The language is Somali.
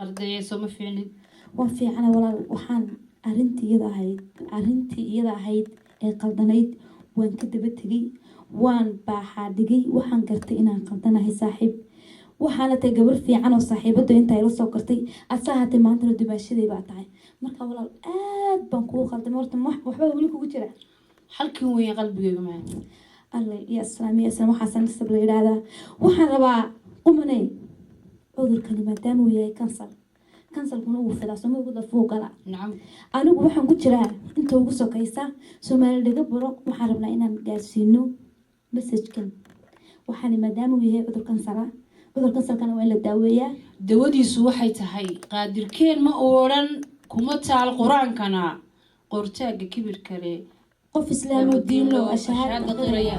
أرضي سوما فيني وفي أنا ولا وحان أرنتي يدا هيد قلدنيد وان كدبتغي وان باحادغي وحان قرتي إنان قلدناهي صاحب waxaana tay gabar fiican oo saaxiibada inta ay la soo kortay asaahate maanta dubaashaday baa tahay marka walaal aad baan kugu qalday horta waxba wali kugu jira halkii weyn qalbigayga ma alla ya islaamiya waxaan sabab la yiraahdaa waxaan rabaa qumanay cudurkani maadaama uu yahay kansalkuna uu fidaa soo ugu dafuu gala nacam anigu waxaan ku jiraa inta ugu sokaysa Soomaaliya dhaga baro waxaan rabnaa inaan gaarsiino message-kan waxaan maadaama uu yahay cudur kansala cudurka salkana waa la daaweeyaa dawadiisu waxay tahay qaadirkeen ma ooran kuma taal quraankana qortaaga kibir kale qof islaam oo diin loo ashahaad qiraya